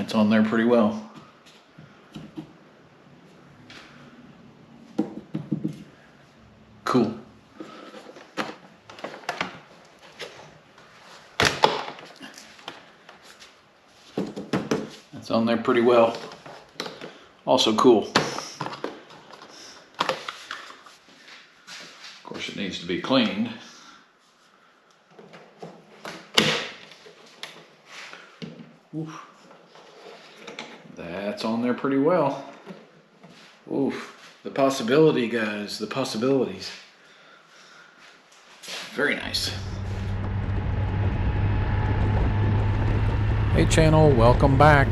That's on there pretty well. Cool. That's on there pretty well. Also cool. Of course, it needs to be cleaned. Oof. That's on there pretty well. Oof. The possibility, guys, the possibilities. Very nice. Hey channel, welcome back.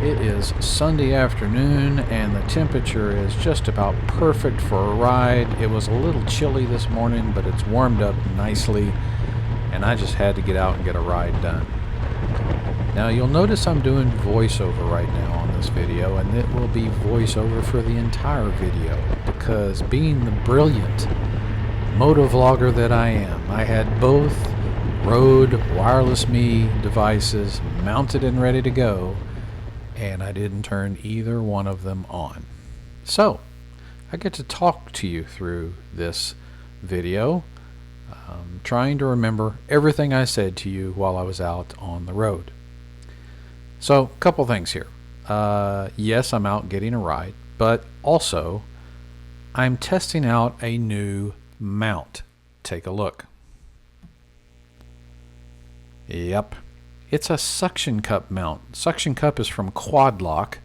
It is Sunday afternoon and the temperature is just about perfect for a ride. It was a little chilly this morning, but it's warmed up nicely and I just had to get out and get a ride done. Now you'll notice I'm doing voiceover right now on this video, and it will be voiceover for the entire video because being the brilliant motovlogger that I am, I had both Rode Wireless Me devices mounted and ready to go, and I didn't turn either one of them on. So I get to talk to you through this video, trying to remember everything I said to you while I was out on the road. So, a couple things here. Yes, I'm out getting a ride, but also I'm testing out a new mount. Take a look. Yep, it's a suction cup mount. Suction cup is from Quad Lock.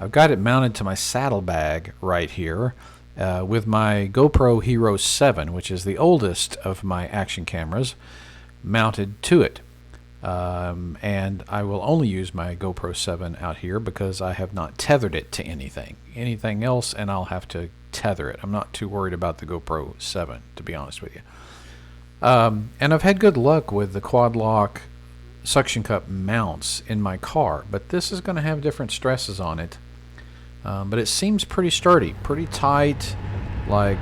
I've got it mounted to my saddlebag right here with my GoPro Hero 7, which is the oldest of my action cameras, mounted to it. And I will only use my GoPro 7 out here because I have not tethered it to anything else, and I'll have to tether it. I'm not too worried about the GoPro 7, to be honest with you. And I've had good luck with the Quad Lock suction cup mounts in my car, but this is going to have different stresses on it. But it seems pretty sturdy, pretty tight. Like,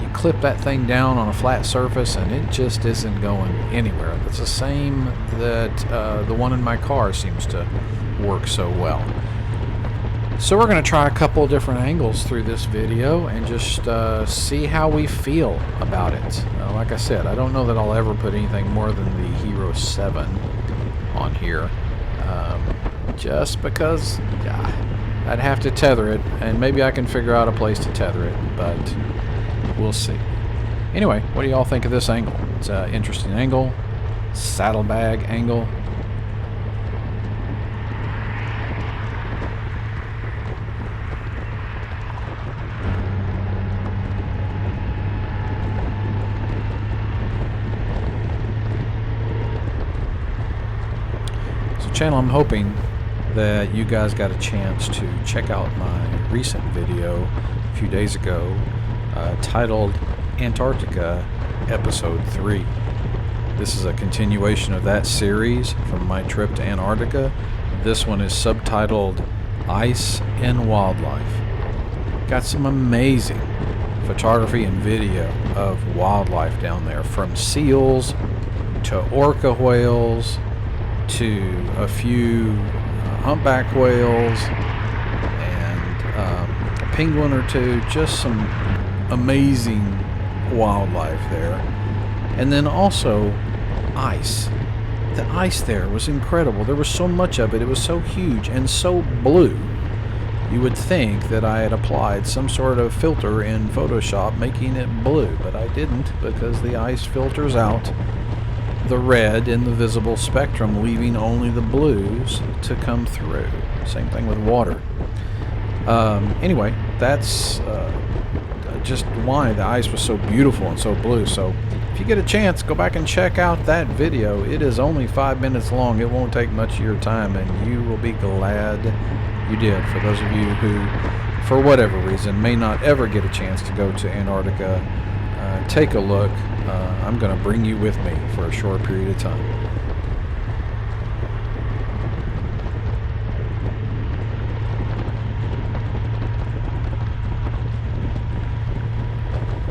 you clip that thing down on a flat surface and it just isn't going anywhere. It's the same that the one in my car seems to work so well. So we're going to try a couple of different angles through this video and just see how we feel about it. Like I said, I don't know that I'll ever put anything more than the Hero 7 on here, just because I'd have to tether it, and maybe I can figure out a place to tether it, but we'll see. Anyway, what do y'all think of this angle? It's an interesting angle, saddlebag angle. So channel, I'm hoping that you guys got a chance to check out my recent video a few days ago titled Antarctica Episode 3. This is a continuation of that series from my trip to Antarctica. This one is subtitled Ice and Wildlife. Got some amazing photography and video of wildlife down there, from seals to orca whales to a few humpback whales and a penguin or two. Just some amazing wildlife there. And then also ice. The ice there was incredible. There was so much of it. It was so huge and so blue. You would think that I had applied some sort of filter in Photoshop making it blue, but I didn't, because the ice filters out the red in the visible spectrum, leaving only the blues to come through. Same thing with water. Anyway, that's just why the ice was so beautiful and so blue. So if you get a chance, go back and check out that video. It is only 5 minutes long. It won't take much of your time, and you will be glad you did. For those of you who, for whatever reason, may not ever get a chance to go to Antarctica, take a look. I'm going to bring you with me for a short period of time.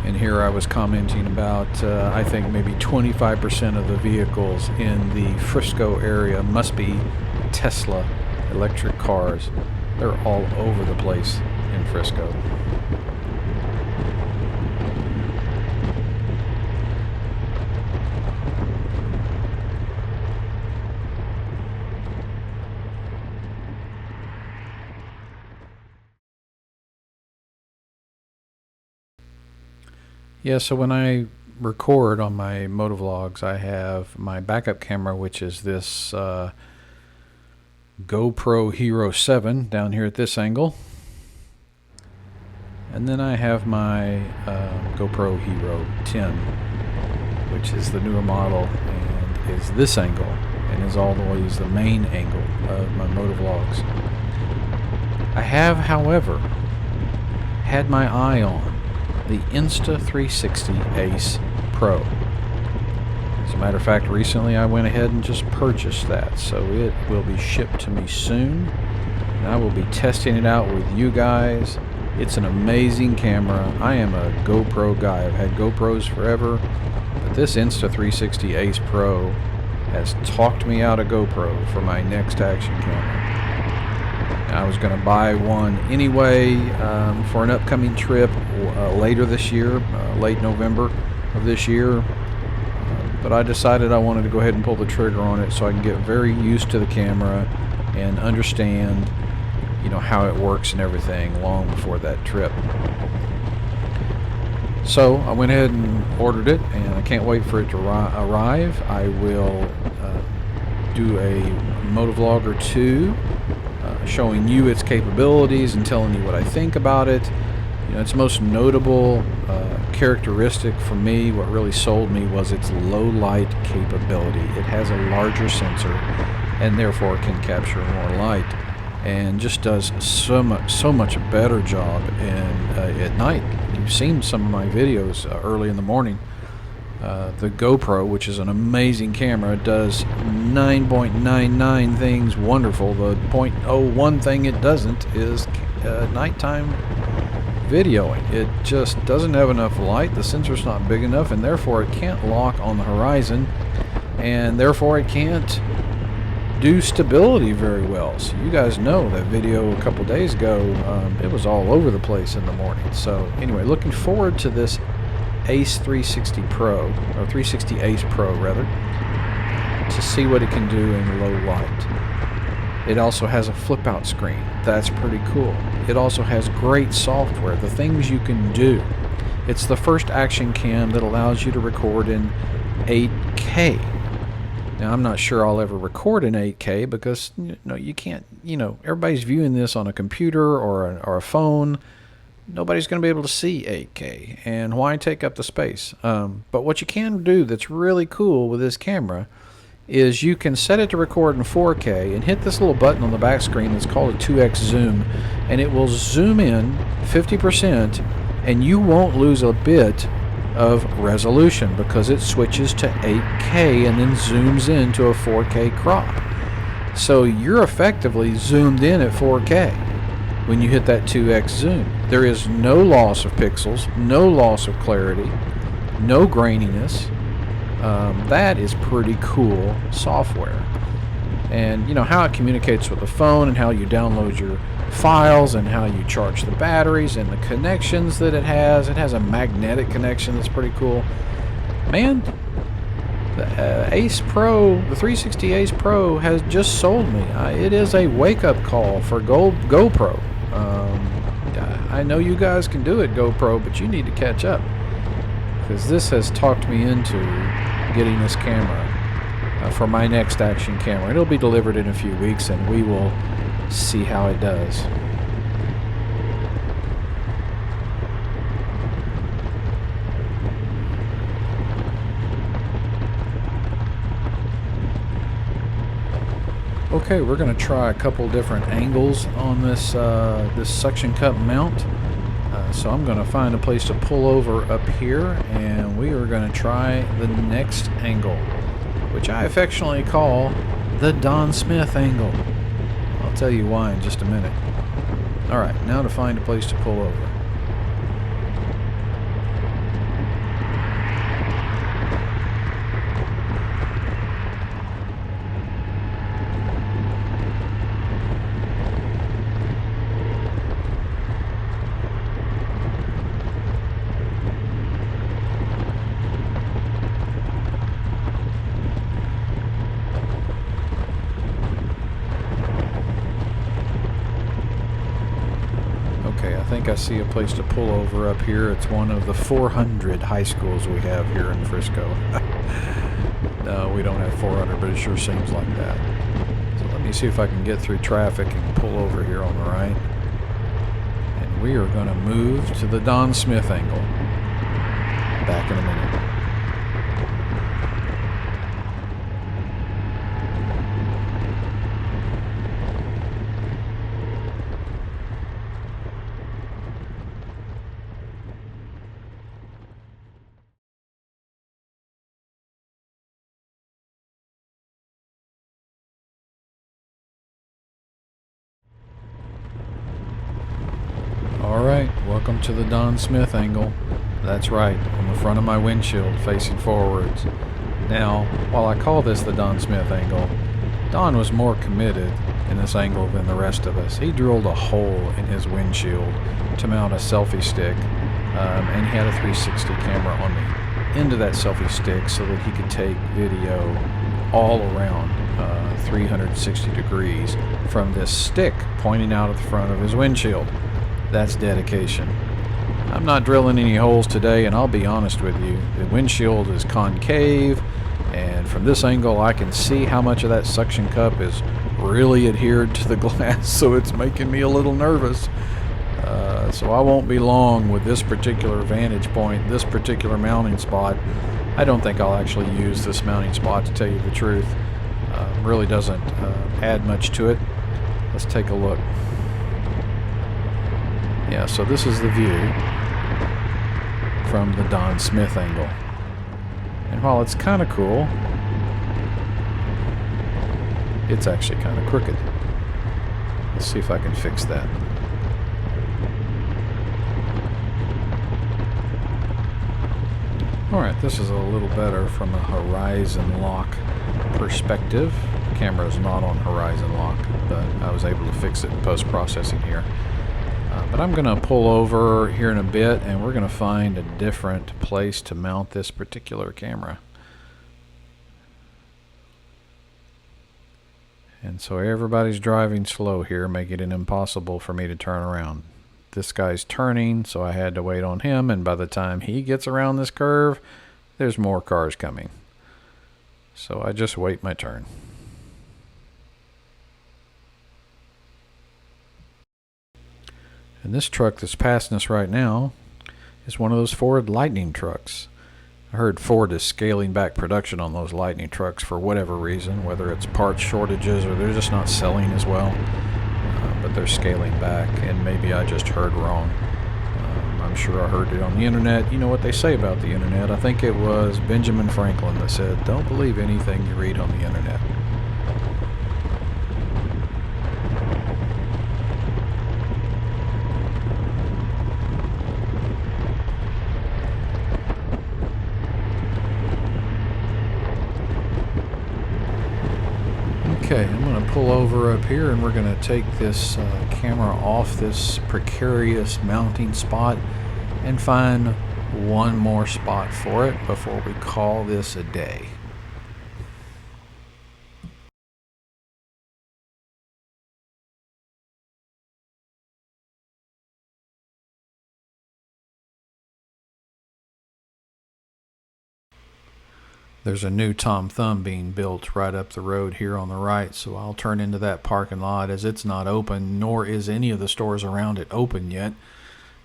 And here I was commenting about, I think maybe 25% of the vehicles in the Frisco area must be Tesla electric cars. They're all over the place in Frisco. Yeah, so when I record on my motovlogs, I have my backup camera, which is this GoPro Hero 7 down here at this angle. And then I have my GoPro Hero 10, which is the newer model and is this angle and is always the main angle of my motovlogs. I have, however, had my eye on the Insta360 Ace Pro. As a matter of fact, recently I went ahead and just purchased that, so it will be shipped to me soon, and I will be testing it out with you guys. It's an amazing camera. I am a GoPro guy. I've had GoPros forever, but this Insta360 Ace Pro has talked me out of GoPro for my next action camera. I was going to buy one anyway for an upcoming trip later this year, late November of this year. But I decided I wanted to go ahead and pull the trigger on it so I can get very used to the camera and understand, you know, how it works and everything long before that trip. So I went ahead and ordered it, and I can't wait for it to arrive. I will do a motovlog or two showing you its capabilities and telling you what I think about it. You know, its most notable characteristic for me, what really sold me, was its low light capability. It has a larger sensor and therefore can capture more light, and just does so much better job at night. You've seen some of my videos early in the morning. The GoPro, which is an amazing camera, does 9.99 things wonderful. The 0.01 thing it doesn't is nighttime videoing. It just doesn't have enough light. The sensor's not big enough, and therefore it can't lock on the horizon, and therefore it can't do stability very well. So you guys know that video a couple days ago, it was all over the place in the morning. So anyway, looking forward to this Ace 360 Pro, or 360 Ace Pro rather, to see what it can do in low light. It also has a flip out screen. That's pretty cool. It also has great software, the things you can do. It's the first action cam that allows you to record in 8K. Now, I'm not sure I'll ever record in 8K because, you know, you can't, you know, everybody's viewing this on a computer or a phone. Nobody's going to be able to see 8K, and why take up the space? But what you can do that's really cool with this camera is you can set it to record in 4K and hit this little button on the back screen that's called a 2x zoom, and it will zoom in 50%, and you won't lose a bit of resolution because it switches to 8K and then zooms into a 4K crop. So you're effectively zoomed in at 4K when you hit that 2x zoom. There is no loss of pixels, no loss of clarity, no graininess. That is pretty cool software. And you know how it communicates with the phone, and how you download your files, and how you charge the batteries, and the connections that it has. It has a magnetic connection that's pretty cool. Man, the Ace Pro, the 360 Ace Pro has just sold me. It is a wake-up call for GoPro. I know you guys can do it, GoPro, but you need to catch up, because this has talked me into getting this camera for my next action camera. It'll be delivered in a few weeks, and we will see how it does. Okay, we're going to try a couple different angles on this this suction cup mount. So I'm going to find a place to pull over up here, and we are going to try the next angle, which I affectionately call the Don Smith angle. I'll tell you why in just a minute. Alright, now to find a place to pull over. guys see a place to pull over up here, it's one of the 400 high schools we have here in Frisco. No, we don't have 400, but it sure seems like that. So let me see if I can get through traffic and pull over here on the right. And we are going to move to the Don Smith angle. Back in a minute. Alright, welcome to the Don Smith angle. That's right, on the front of my windshield facing forwards. Now, while I call this the Don Smith angle, Don was more committed in this angle than the rest of us. He drilled a hole in his windshield to mount a selfie stick, and he had a 360 camera on the end of that selfie stick so that he could take video all around 360 degrees from this stick pointing out at the front of his windshield. That's dedication. I'm not drilling any holes today, and I'll be honest with you, the windshield is concave, and from this angle I can see how much of that suction cup is really adhered to the glass, so it's making me a little nervous. So I won't be long with this particular vantage point, this particular mounting spot. I don't think I'll actually use this mounting spot, to tell you the truth. Really doesn't add much to it. Let's take a look. Yeah, so this is the view from the Don Smith angle. And while it's kind of cool, it's actually kind of crooked. Let's see if I can fix that. Alright, this is a little better from a horizon lock perspective. The camera is not on horizon lock, but I was able to fix it in post-processing here. But I'm going to pull over here in a bit, and we're going to find a different place to mount this particular camera. And so everybody's driving slow here, making it impossible for me to turn around. This guy's turning, so I had to wait on him, and by the time he gets around this curve, there's more cars coming. So I just wait my turn. And this truck that's passing us right now is one of those Ford Lightning trucks. I heard Ford is scaling back production on those Lightning trucks for whatever reason, whether it's parts shortages or they're just not selling as well. But they're scaling back, and maybe I just heard wrong. I'm sure I heard it on the internet. You know what they say about the internet. I think it was Benjamin Franklin that said, "Don't believe anything you read on the internet." Okay, I'm going to pull over up here, and we're going to take this camera off this precarious mounting spot and find one more spot for it before we call this a day. There's a new Tom Thumb being built right up the road here on the right, so I'll turn into that parking lot as it's not open, nor is any of the stores around it open yet.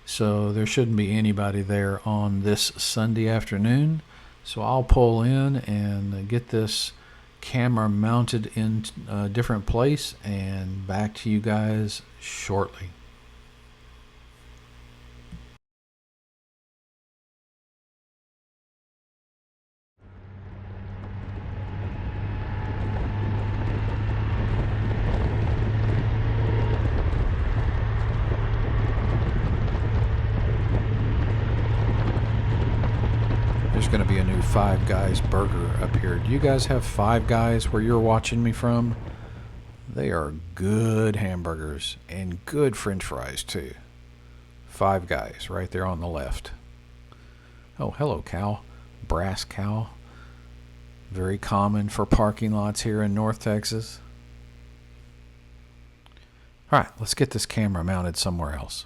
So there shouldn't be anybody there on this Sunday afternoon. So I'll pull in and get this camera mounted in a different place and back to you guys shortly. There's going to be a new Five Guys burger up here. Do you guys have Five Guys where you're watching me from? They are good hamburgers and good French fries too. Five Guys right there on the left. Oh, hello, Cowl. Brass cowl. Very common for parking lots here in North Texas. All right, let's get this camera mounted somewhere else.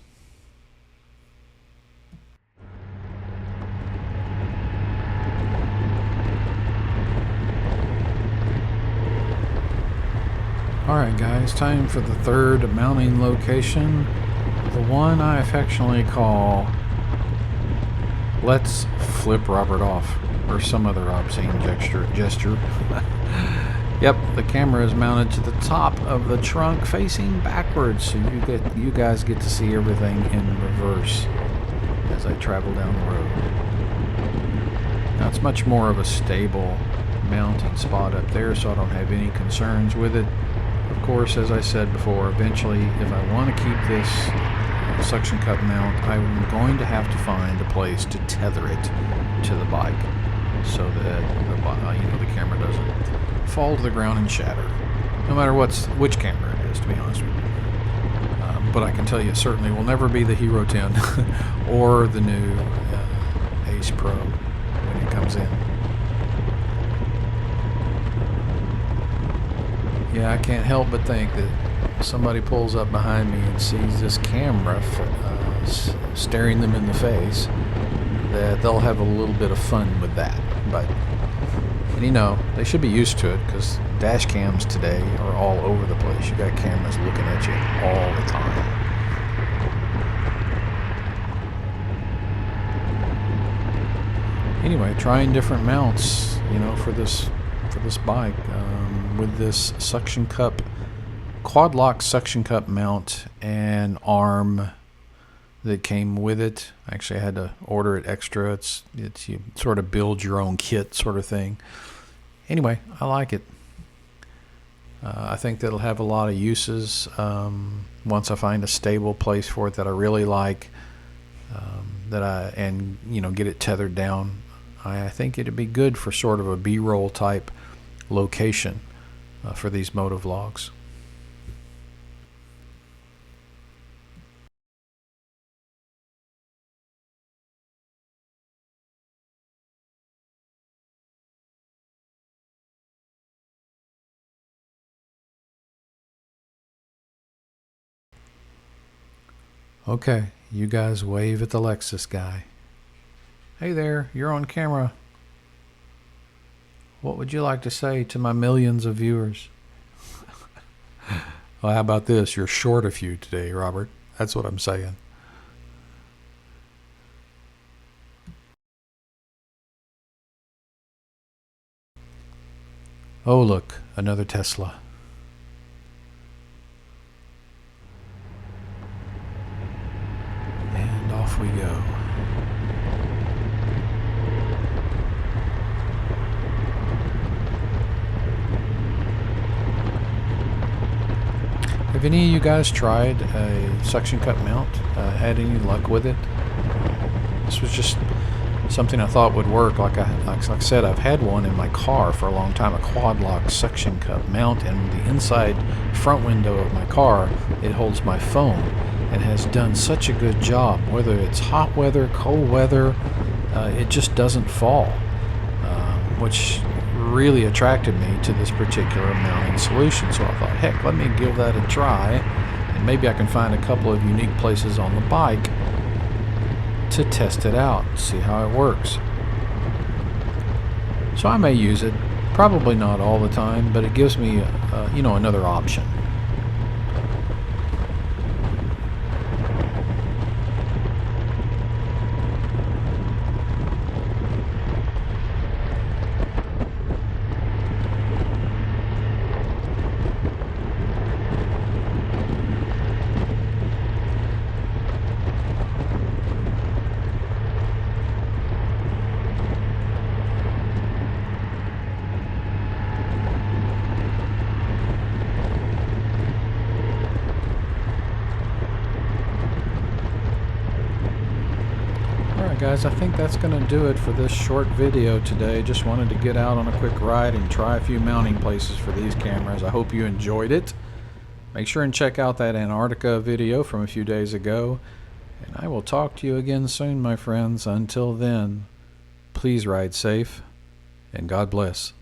Alright guys, time for the third mounting location. The one I affectionately call Let's Flip Robert Off, or some other obscene gesture. Yep, the camera is mounted to the top of the trunk facing backwards, so you guys get to see everything in reverse as I travel down the road. Now it's much more of a stable mounting spot up there, so I don't have any concerns with it. Of course, as I said before, eventually if I want to keep this suction cup mount, I'm going to have to find a place to tether it to the bike so that the camera doesn't fall to the ground and shatter. No matter which camera it is, to be honest with you. But I can tell you, it certainly will never be the Hero 10 or the new Ace Pro when it comes in. Yeah, I can't help but think that somebody pulls up behind me and sees this camera staring them in the face, that they'll have a little bit of fun with that. And you know, they should be used to it, because dash cams today are all over the place. You got cameras looking at you all the time. Anyway, trying different mounts, you know, for this bike with this suction cup, quad lock suction cup mount and arm that came with it. Actually, I had to order it extra. It's you sort of build your own kit sort of thing. Anyway, I like it. I think that'll have a lot of uses once I find a stable place for it that I really like, and you know, get it tethered down. I think it'd be good for sort of a B-roll type location for these motovlogs. Okay, you guys wave at the Lexus guy. Hey there, you're on camera. What would you like to say to my millions of viewers? Well, how about this? You're short a few today, Robert. That's what I'm saying. Oh, look, another Tesla. And off we go. Have any of you guys tried a suction cup mount? Had any luck with it? This was just something I thought would work. Like I said, I've had one in my car for a long time, a quad lock suction cup mount, and the inside front window of my car, it holds my phone, and has done such a good job. Whether it's hot weather, cold weather, it just doesn't fall, which really attracted me to this particular mounting solution. So I thought, heck, let me give that a try, and maybe I can find a couple of unique places on the bike to test it out, see how it works. So I may use it, probably not all the time, but it gives me you know, another option. Guys, I think that's going to do it for this short video today. Just wanted to get out on a quick ride and try a few mounting places for these cameras. I hope you enjoyed it. Make sure and check out that Antarctica video from a few days ago. And I will talk to you again soon, my friends. Until then, please ride safe and God bless.